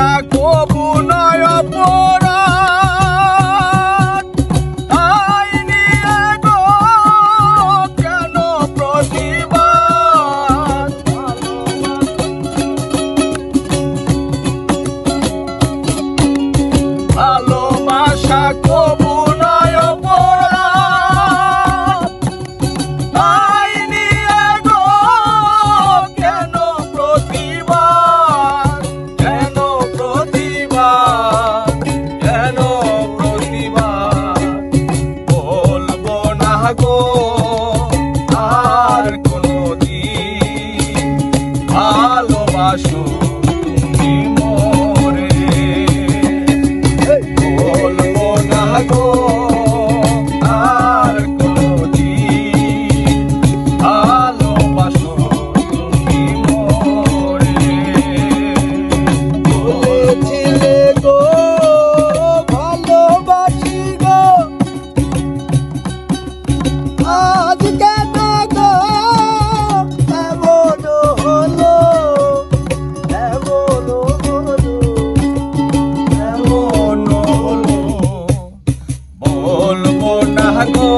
ভালোবাসা কবু নয় অপরাধ, তাই নিয়ে গো কেন প্রতিবাদ? ভালোবাসা কবু নয় অপরাধ, তাই নিয়ে গো কেন প্রতিবাদ? কেন প্রতিবাদ? কেন প্রতিবাদ? বলবো না গো আর কোনদিন ভালোবাসো তুমি মোরে। বলবো না গো আর কোনদিন ভালোবাসো তুমি মোরে। বলেছিলে গো ভালোবাসি গো, আজ কেন গো এমন হলো, এমন হলো, এমন হলো। বলবো না গো